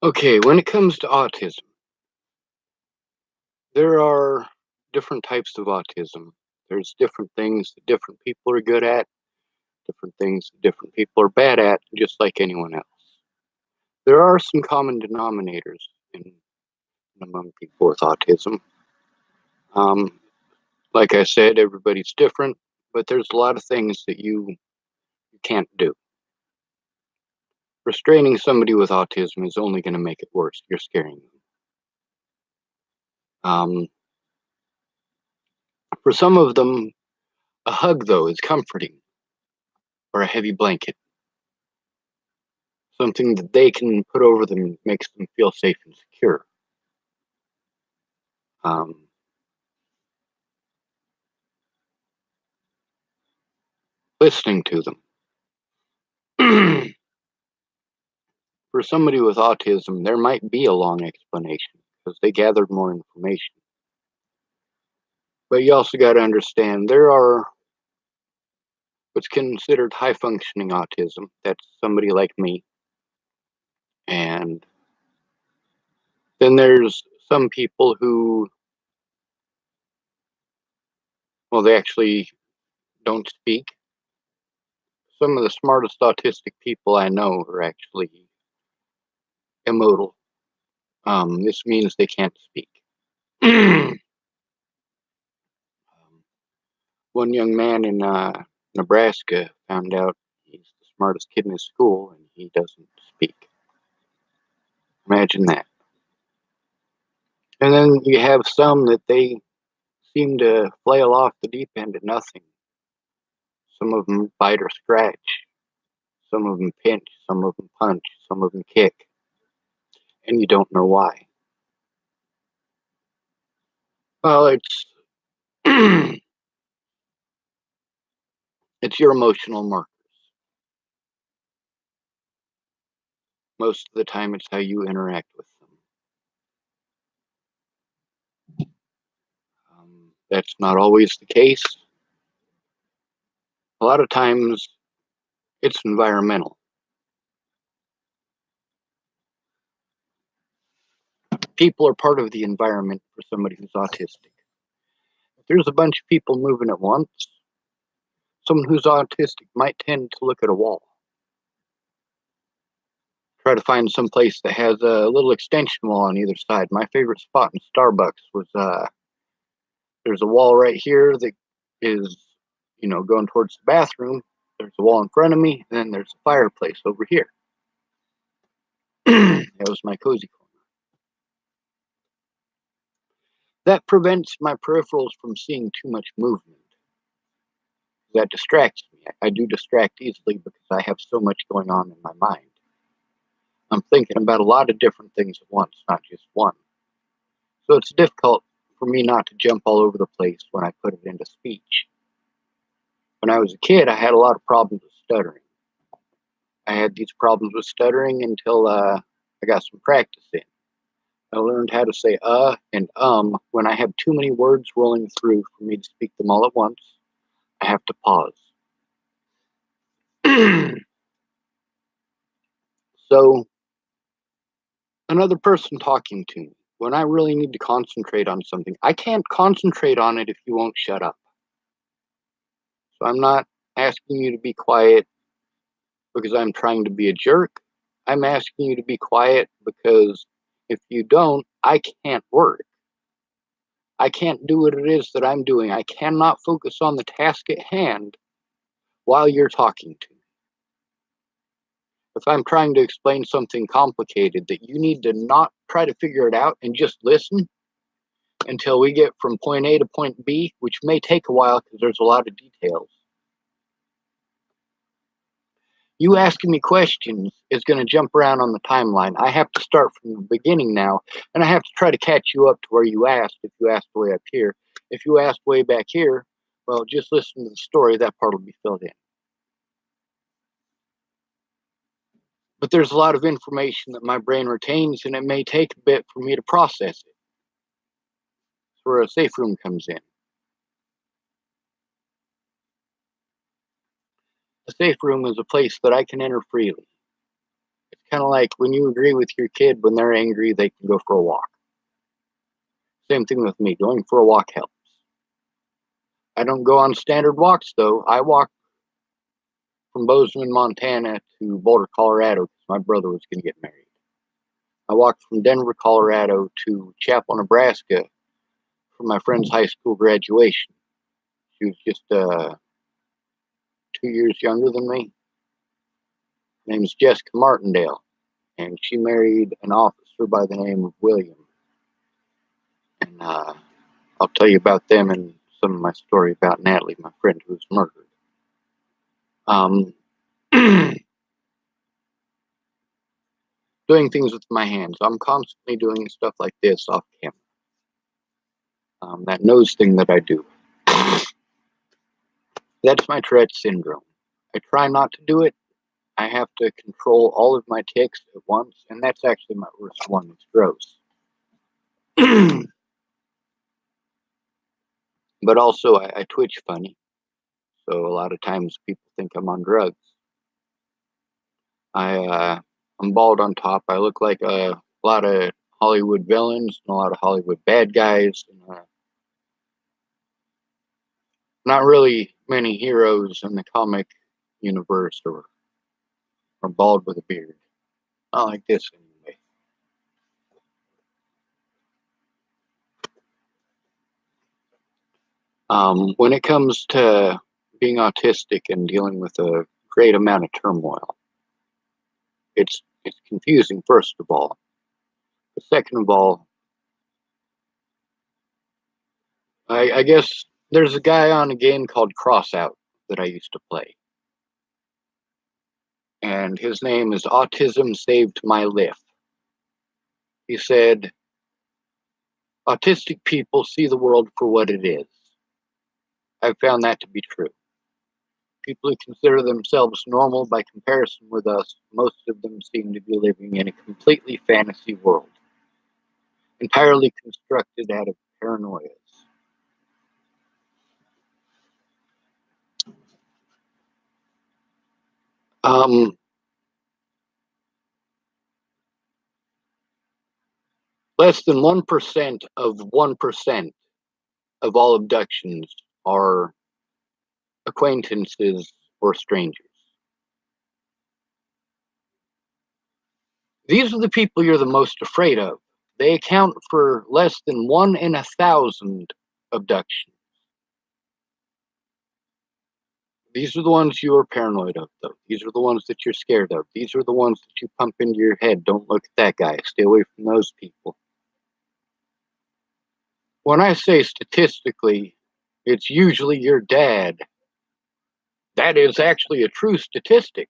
Okay, when it comes to autism, there are different types of autism. There's different things that different people are good at, different things that different people are bad at, just like anyone else. There are some common denominators in among people with autism. Um, like I said, everybody's different, but there's a lot of things that you can't do. Restraining somebody with autism is only going to make it worse. You're scaring them. For some of them, a hug, though, is comforting, or a heavy blanket, something that they can put over them makes them feel safe and secure. Um, Listening to them. For somebody with autism, there might be a long explanation because they gathered more information. But you also got to understand there are what's considered high functioning autism. That's somebody like me. And then there's some people who, well, they actually don't speak. Some of the smartest autistic people I know are actually immodal. This means they can't speak. One young man in Nebraska found out he's the smartest kid in his school and he doesn't speak. Imagine that. And then you have some that they seem to flail off the deep end at nothing. Some of them bite or scratch. Some of them pinch. Some of them punch. Some of them kick. And you don't know why. Well, it's it's your emotional markers. Most of the time, it's how you interact with them. That's not always the case. A lot of times, it's environmental. People are part of the environment for somebody who's autistic. If there's a bunch of people moving at once, someone who's autistic might tend to look at a wall. Try to find some place that has a little extension wall on either side. My favorite spot in Starbucks was there's a wall right here that is, going towards the bathroom. There's a wall in front of me, and then there's a fireplace over here. That was my cozy corner. That prevents my peripherals from seeing too much movement. That distracts me. I do distract easily because I have so much going on in my mind. I'm thinking about a lot of different things at once, not just one. So it's difficult for me not to jump all over the place when I put it into speech. When I was a kid, I had a lot of problems with stuttering. I had these problems with stuttering until I got some practice in. I learned how to say and when I have too many words rolling through for me to speak them all at once. I have to pause. So, another person talking to me, when I really need to concentrate on something, I can't concentrate on it if you won't shut up. So, I'm not asking you to be quiet because I'm trying to be a jerk. I'm asking you to be quiet because if you don't, I can't work. I can't do what it is that I'm doing. I cannot focus on the task at hand while you're talking to me. If I'm trying to explain something complicated that you need to not try to figure it out and just listen until we get from point A to point B, which may take a while because there's a lot of details. You asking me questions is going to jump around on the timeline. I have to start from the beginning now, and I have to try to catch you up to where you asked if you asked way up here. If you asked way back here, well, just listen to the story. That part will be filled in. But there's a lot of information that my brain retains, and it may take a bit for me to process it. That's where a safe room comes in. A safe room is a place that I can enter freely. Kind of like when you agree with your kid when they're angry, they can go for a walk. Same thing with me. Going for a walk helps. I don't go on standard walks, though. I walk from Bozeman, Montana to Boulder, Colorado, because my brother was going to get married. I walked from Denver, Colorado to Chapel, Nebraska for my friend's high school graduation. She was just 2 years younger than me. Her name is Jessica Martindale, and she married an officer by the name of William. And I'll tell you about them and some of my story about Natalie, my friend who was murdered. Doing things with my hands. I'm constantly doing stuff like this off camera. That nose thing that I do. That's my Tourette's syndrome. I try not to do it. I have to control all of my tics at once, and that's actually my worst one. It's gross. But also, I twitch funny. So a lot of times people think I'm on drugs. I'm bald on top. I look like a lot of Hollywood villains and a lot of Hollywood bad guys. And, not really many heroes in the comic universe are bald with a beard. Not like this anyway. When it comes to being autistic and dealing with a great amount of turmoil, it's confusing, first of all. But second of all, I guess there's a guy on a game called Crossout that I used to play. And his name is Autism Saved My Life. He said, autistic people see the world for what it is. I've found that to be true. People who consider themselves normal by comparison with us, most of them seem to be living in a completely fantasy world, entirely constructed out of paranoias. Less than 1% of 1% of all abductions are acquaintances or strangers. These are the people you're the most afraid of. They account for less than 1 in 1,000 abductions. These are the ones you are paranoid of, though. These are the ones that you're scared of. These are the ones that you pump into your head. Don't look at that guy. Stay away from those people. When I say statistically, it's usually your dad. That is actually a true statistic.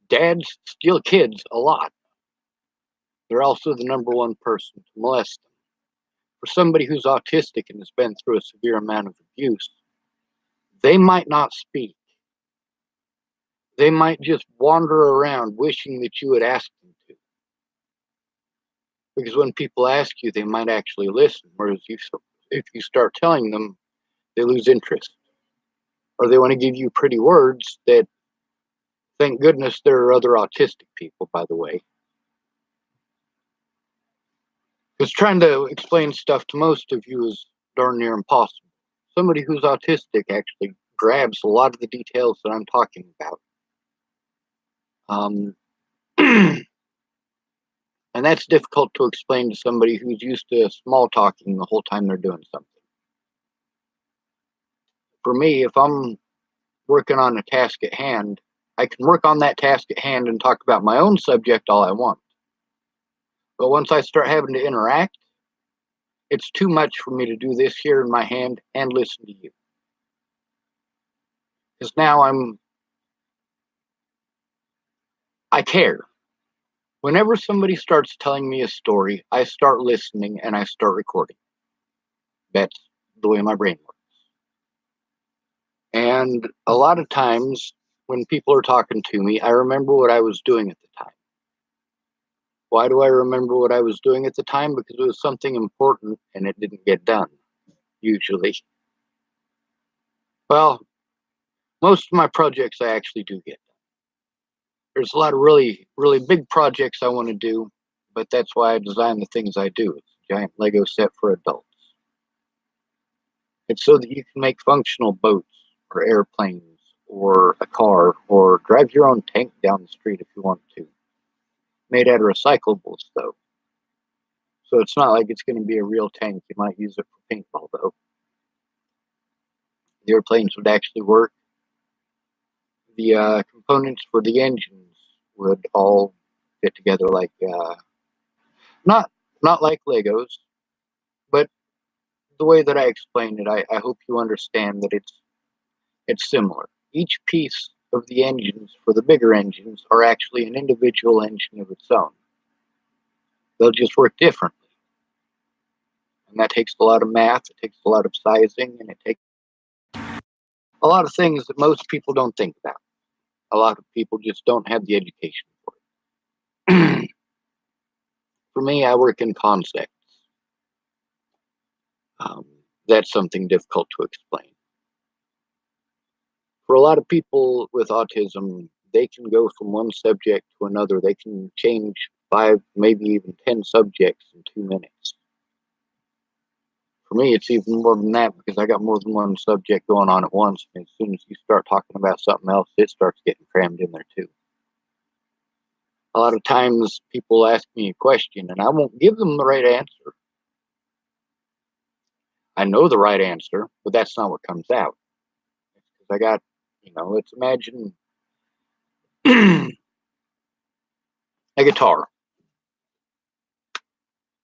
Dads steal kids a lot. They're also the number one person to molest them. For somebody who's autistic and has been through a severe amount of abuse, they might not speak. They might just wander around wishing that you would ask them to. Because when people ask you, they might actually listen. Whereas if you start telling them, they lose interest. Or they want to give you pretty words that, thank goodness, there are other autistic people, by the way. Because trying to explain stuff to most of you is darn near impossible. Somebody who's autistic actually grabs a lot of the details that I'm talking about. And that's difficult to explain to somebody who's used to small talking the whole time they're doing something. For me, if I'm working on a task at hand, I can work on that task at hand and talk about my own subject all I want. But once I start having to interact, it's too much for me to do this here in my hand and listen to you. Because now I care. Whenever somebody starts telling me a story, I start listening and I start recording. That's the way my brain works. And a lot of times when people are talking to me, I remember what I was doing at the time. Why do I remember what I was doing at the time? Because it was something important and it didn't get done, usually. Well, most of my projects I actually do get done. There's a lot of really, really big projects I want to do, but that's why I design the things I do. It's a giant Lego set for adults. It's so that you can make functional boats or airplanes or a car or drive your own tank down the street if you want to. Made out of recyclables, though. So it's not like it's going to be a real tank. You might use it for paintball, though. The airplanes would actually work. The components for the engines would all fit together like not like Legos, but the way that I explained it, I hope you understand that it's similar. Each piece of the engines for the bigger engines are actually an individual engine of its own. They'll just work differently. And that takes a lot of math, it takes a lot of sizing, and it takes a lot of things that most people don't think about. A lot of people just don't have the education for it. For me, I work in concepts. Um, that's something difficult to explain. For a lot of people with autism, they can go from one subject to another. They can change 5, maybe even 10 subjects in 2 minutes. For me, it's even more than that because I got more than one subject going on at once. And as soon as you start talking about something else, it starts getting crammed in there too. A lot of times people ask me a question and I won't give them the right answer. I know the right answer, but that's not what comes out. Because I got, let's imagine a guitar.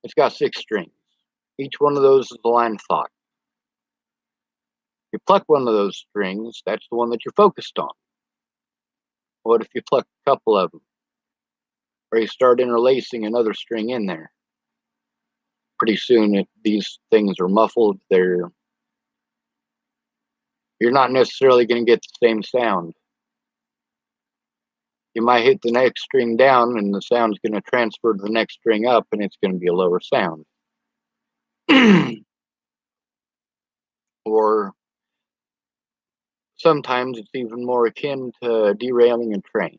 It's got 6 strings. Each one of those is a line of thought. You pluck one of those strings, that's the one that you're focused on. What if you pluck a couple of them? Or you start interlacing another string in there? Pretty soon, these things are muffled. You're not necessarily going to get the same sound. You might hit the next string down and the sound's going to transfer to the next string up and it's going to be a lower sound. Or sometimes it's even more akin to derailing a train.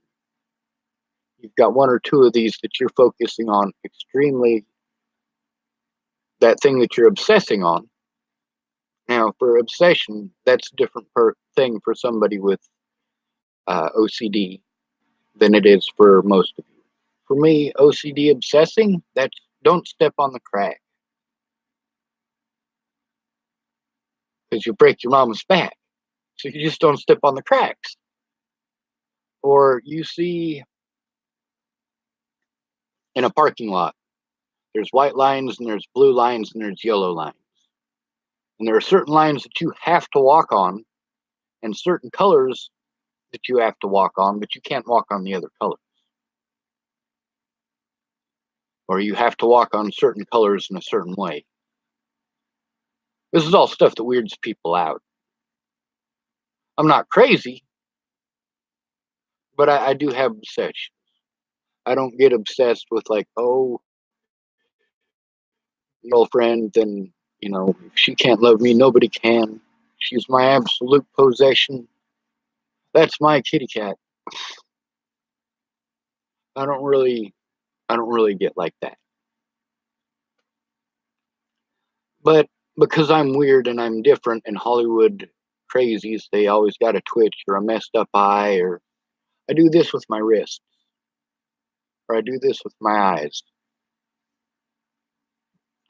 You've got 1 or 2 of these that you're focusing on extremely, that thing that you're obsessing on. Now, for obsession, that's a different thing for somebody with OCD than it is for most of you. For me, OCD obsessing, that's don't step on the crack because you break your mama's back. So you just don't step on the cracks. Or you see in a parking lot, there's white lines and there's blue lines and there's yellow lines. And there are certain lines that you have to walk on and certain colors that you have to walk on, but you can't walk on the other colors. Or you have to walk on certain colors in a certain way. This is all stuff that weirds people out. I'm not crazy, but I do have obsessions. I don't get obsessed with like, oh, girlfriend, then, if she can't love me, nobody can. She's my absolute possession. That's my kitty cat. I don't really get like that. But because I'm weird and I'm different and Hollywood crazies, they always got a twitch or a messed up eye, or I do this with my wrist, or I do this with my eyes.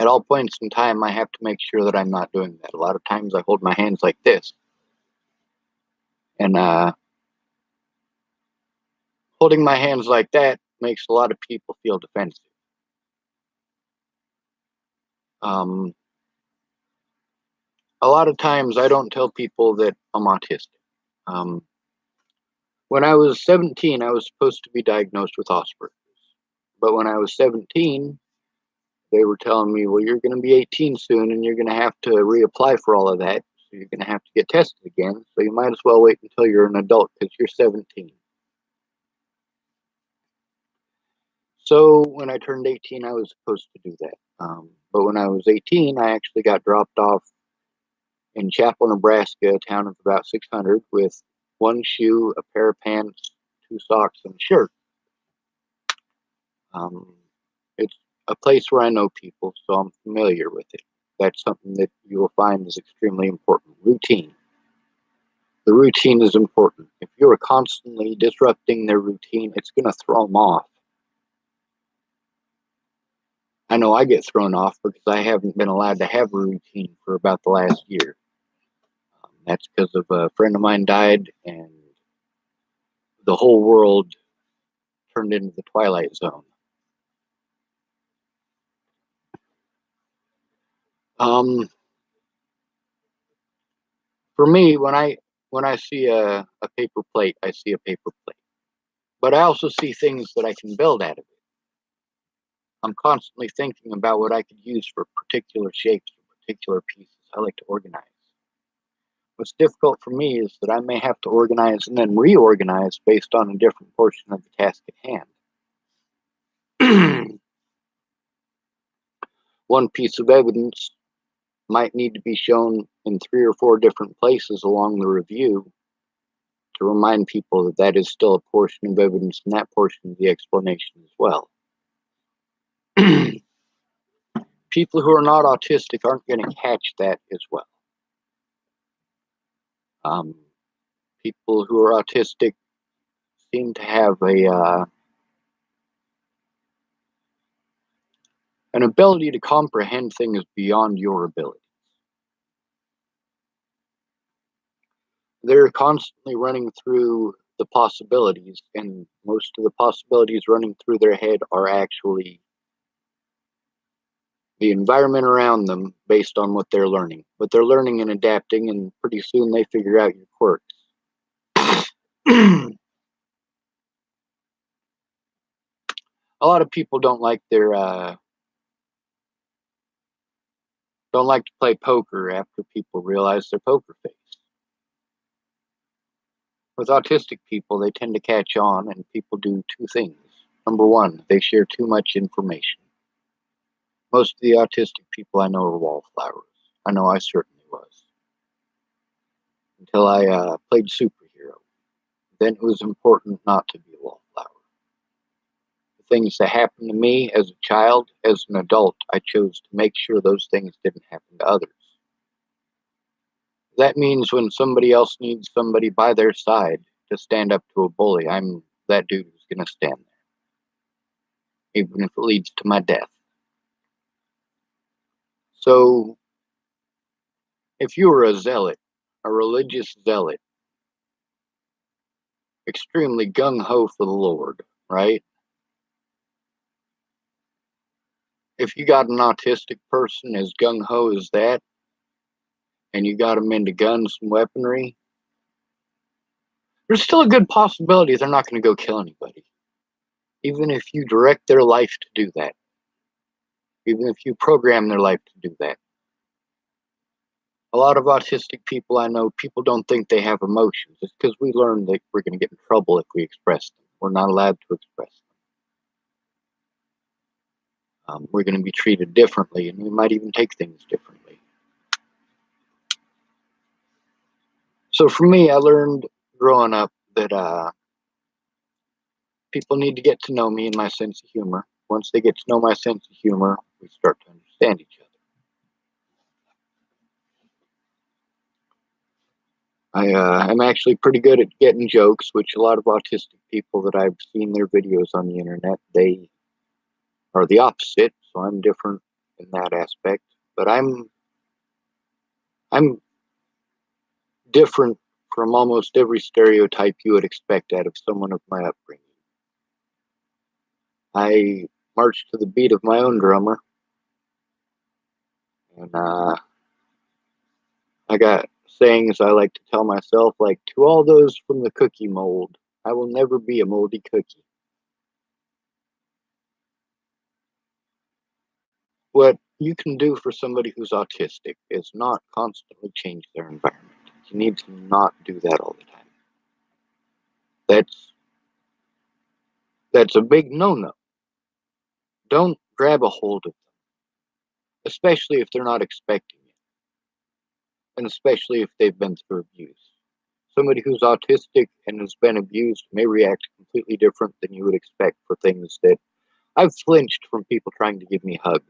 At all points in time, I have to make sure that I'm not doing that. A lot of times I hold my hands like this. And holding my hands like that makes a lot of people feel defensive. A lot of times I don't tell people that I'm autistic. When I was 17, I was supposed to be diagnosed with Asperger's. But when I was 17, they were telling me, well, you're going to be 18 soon and you're going to have to reapply for all of that. So you're going to have to get tested again. So you might as well wait until you're an adult because you're 17. So when I turned 18, I was supposed to do that. But when I was 18, I actually got dropped off in Chapel, Nebraska, a town of about 600, with 1 shoe, a pair of pants, 2 socks and a shirt. It's a place where I know people, so I'm familiar with it. That's something that you will find is extremely important. Routine. The routine is important. If you're constantly disrupting their routine, it's going to throw them off. I know I get thrown off because I haven't been allowed to have a routine for about the last year. That's because of a friend of mine died, and the whole world turned into the Twilight Zone. For me, when I see a paper plate, I see a paper plate. But I also see things that I can build out of it. I'm constantly thinking about what I could use for particular shapes or particular pieces. I like to organize. What's difficult for me is that I may have to organize and then reorganize based on a different portion of the task at hand. One piece of evidence might need to be shown in 3 or 4 different places along the review to remind people that that is still a portion of evidence and that portion of the explanation as well. People who are not autistic aren't going to catch that as well. People who are autistic seem to have an ability to comprehend things beyond your ability. They're constantly running through the possibilities, and most of the possibilities running through their head are actually the environment around them based on what they're learning. But they're learning and adapting, and pretty soon they figure out your quirks. A lot of people don't like to play poker after people realize their poker face. With autistic people, they tend to catch on, and people do 2 things. Number 1, they share too much information. Most of the autistic people I know are wallflowers. I know I certainly was. Until I played superhero. Then it was important not to be a wallflower. The things that happened to me as a child, as an adult, I chose to make sure those things didn't happen to others. That means when somebody else needs somebody by their side to stand up to a bully, I'm that dude who's going to stand there, even if it leads to my death. So, if you were a zealot, a religious zealot, extremely gung-ho for the Lord, right? If you got an autistic person as gung-ho as that, and you got them into guns and weaponry, there's still a good possibility they're not going to go kill anybody. Even if you direct their life to do that. Even if you program their life to do that. A lot of autistic people I know, people don't think they have emotions. It's because we learned that we're going to get in trouble if we express them. We're not allowed to express them. We're going to be treated differently, and we might even take things differently. So for me, I learned growing up that people need to get to know me and my sense of humor. Once they get to know my sense of humor, we start to understand each other. I'm actually pretty good at getting jokes, which a lot of autistic people that I've seen their videos on the internet, they are the opposite. So I'm different in that aspect. But I'm different from almost every stereotype you would expect out of someone of my upbringing. I march to the beat of my own drummer, and I got sayings I like to tell myself, like, to all those from the cookie mold, I will never be a moldy cookie. What you can do for somebody who's autistic is not constantly change their environment. You need to not do that all the time. That's a big no-no. Don't grab a hold of them, especially if they're not expecting it, and especially if they've been through abuse. Somebody who's autistic and has been abused may react completely different than you would expect for things that I've flinched from people trying to give me hugs.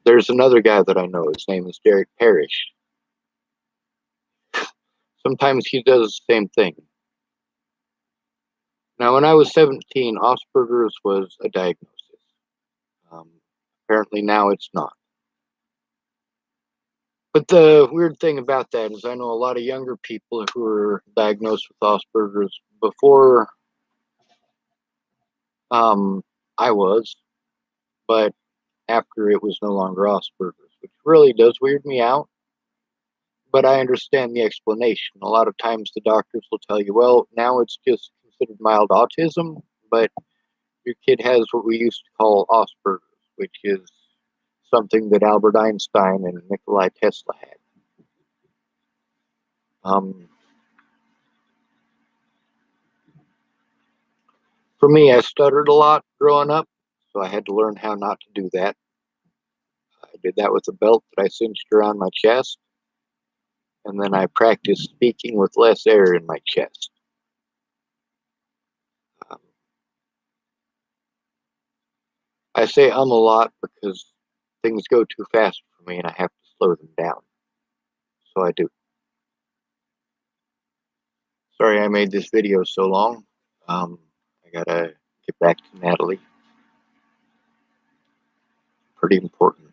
There's another guy that I know. His name is Derek Parrish. Sometimes he does the same thing. Now, when I was 17, Asperger's was a diagnosis. Um, Apparently now it's not. But the weird thing about that is I know a lot of younger people who were diagnosed with Asperger's before I was, but after it was no longer Asperger's, which really does weird me out. But I understand the explanation. A lot of times the doctors will tell you, well, now it's just considered mild autism, but your kid has what we used to call Asperger's, which is something that Albert Einstein and Nikola Tesla had. Um, for me, I stuttered a lot growing up, so I had to learn how not to do that. I did that with a belt that I cinched around my chest, and then I practiced speaking with less air in my chest. Um, I say a lot because things go too fast for me and I have to slow them down. So I do. Sorry I made this video so long. I gotta get back to Natalie. Pretty important.